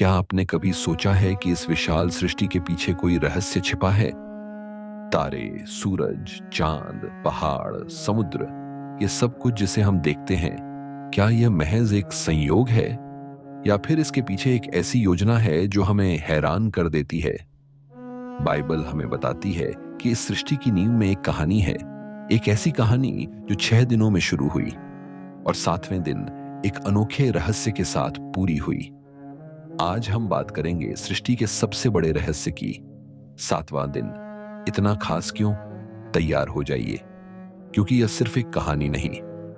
क्या आपने कभी सोचा है कि इस विशाल सृष्टि के पीछे कोई रहस्य छिपा है? तारे, सूरज, चांद, पहाड़, समुद्र, ये सब कुछ जिसे हम देखते हैं, क्या यह महज एक संयोग है या फिर इसके पीछे एक ऐसी योजना है जो हमें हैरान कर देती है? बाइबल हमें बताती है कि इस सृष्टि की नींव में एक कहानी है, एक ऐसी कहानी जो 6 दिनों में शुरू हुई और 7वें दिन एक अनोखे रहस्य के साथ पूरी हुई। आज हम बात करेंगे सृष्टि के सबसे बड़े रहस्य की। 7वां दिन इतना खास क्यों? तैयार हो जाइए, क्योंकि यह सिर्फ एक कहानी नहीं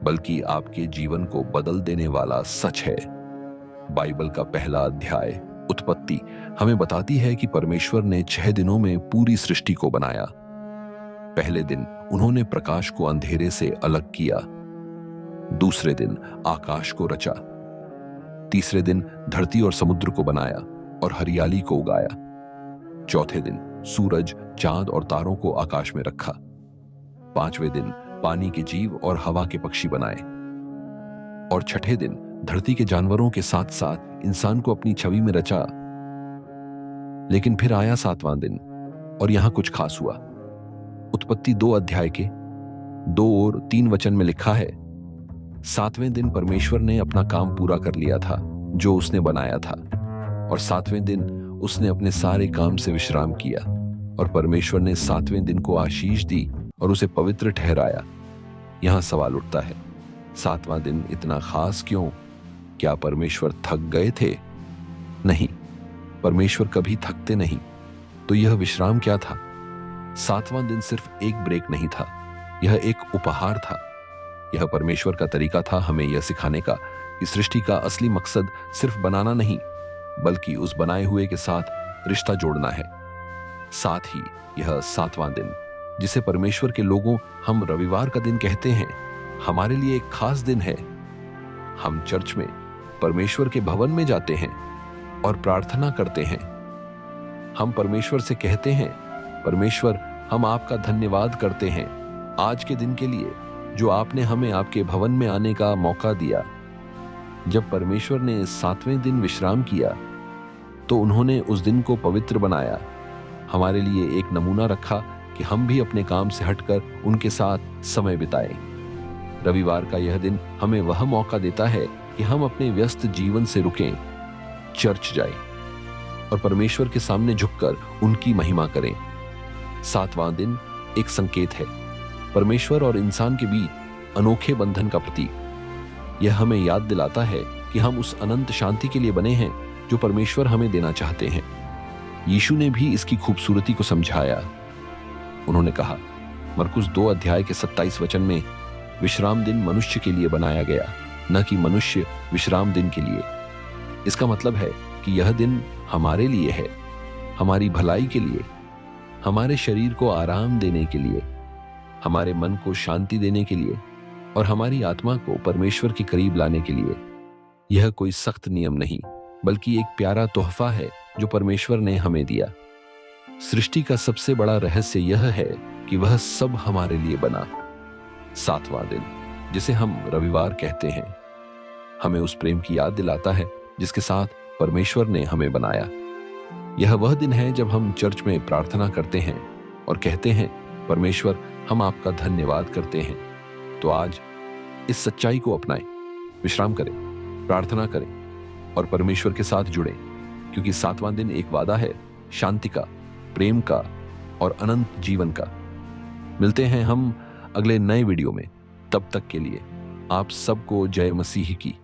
बल्कि आपके जीवन को बदल देने वाला सच है। बाइबल का पहला अध्याय उत्पत्ति हमें बताती है कि परमेश्वर ने 6 दिनों में पूरी सृष्टि को बनाया। पहले दिन उन्होंने प्रकाश को अंधेरे से अलग किया, दूसरे दिन आकाश को रचा, तीसरे दिन धरती और समुद्र को बनाया और हरियाली को उगाया, चौथे दिन सूरज, चांद और तारों को आकाश में रखा, पांचवें दिन पानी के जीव और हवा के पक्षी बनाए और छठे दिन धरती के जानवरों के साथ साथ इंसान को अपनी छवि में रचा। लेकिन फिर आया 7वां दिन और यहां कुछ खास हुआ। उत्पत्ति 2 अध्याय के 2 और 3 वचन में लिखा है, 7वें दिन परमेश्वर ने अपना काम पूरा कर लिया था जो उसने बनाया था और 7वें दिन उसने अपने सारे काम से विश्राम किया और परमेश्वर ने 7वें दिन को आशीष दी और उसे पवित्र ठहराया। यहां सवाल उठता है, 7वां दिन इतना खास क्यों? क्या परमेश्वर थक गए थे? नहीं, परमेश्वर कभी थकते नहीं। तो यह विश्राम क्या था? 7वां दिन सिर्फ एक ब्रेक नहीं था, यह एक उपहार था। यह परमेश्वर का तरीका था हमें यह सिखाने का कि सृष्टि का असली मकसद सिर्फ बनाना नहीं बल्कि उस बनाए हुए के साथ रिश्ता जोड़ना है। साथ ही यह 7वां दिन, जिसे परमेश्वर के लोगों हम रविवार का दिन कहते हैं, हमारे लिए एक खास दिन है। हम चर्च में परमेश्वर के भवन में जाते हैं और प्रार्थना करते हैं। हम परमेश्वर से कहते हैं, परमेश्वर, हम आपका धन्यवाद करते हैं आज के दिन के लिए जो आपने हमें आपके भवन में आने का मौका दिया। जब परमेश्वर ने 7वें दिन विश्राम किया तो उन्होंने उस दिन को पवित्र बनाया, हमारे लिए एक नमूना रखा कि हम भी अपने काम से हटकर उनके साथ समय बिताएं। रविवार का यह दिन हमें वह मौका देता है कि हम अपने व्यस्त जीवन से रुकें, चर्च जाएं और परमेश्वर के सामने झुककर उनकी महिमा करें। 7वां दिन एक संकेत है, परमेश्वर और इंसान के बीच अनोखे बंधन का प्रतीक। यह हमें याद दिलाता है कि हम उस अनंत शांति के लिए बने हैं जो परमेश्वर हमें देना चाहते हैं। यीशु ने भी इसकी खूबसूरती को समझाया। उन्होंने कहा, मरकुस 2 अध्याय के 27 वचन में, विश्राम दिन मनुष्य के लिए बनाया गया, न कि मनुष्य विश्राम दिन के लिए। इसका मतलब है कि यह दिन हमारे लिए है, हमारी भलाई के लिए, हमारे शरीर को आराम देने के लिए, हमारे मन को शांति देने के लिए और हमारी आत्मा को परमेश्वर के करीब लाने के लिए। यह कोई सख्त नियम नहीं बल्कि एक प्यारा तोहफा है जो परमेश्वर ने हमें दिया। सृष्टि का सबसे बड़ा रहस्य यह है कि वह सब हमारे लिए बना। 7वां दिन, जिसे हम रविवार कहते हैं, हमें उस प्रेम की याद दिलाता है जिसके साथ परमेश्वर ने हमें बनाया। यह वह दिन है जब हम चर्च में प्रार्थना करते हैं और कहते हैं, परमेश्वर, हम आपका धन्यवाद करते हैं। तो आज इस सच्चाई को अपनाएं, विश्राम करें, प्रार्थना करें और परमेश्वर के साथ जुड़ें, क्योंकि 7वां दिन एक वादा है शांति का, प्रेम का और अनंत जीवन का। मिलते हैं हम अगले नए वीडियो में। तब तक के लिए आप सबको जय मसीह की।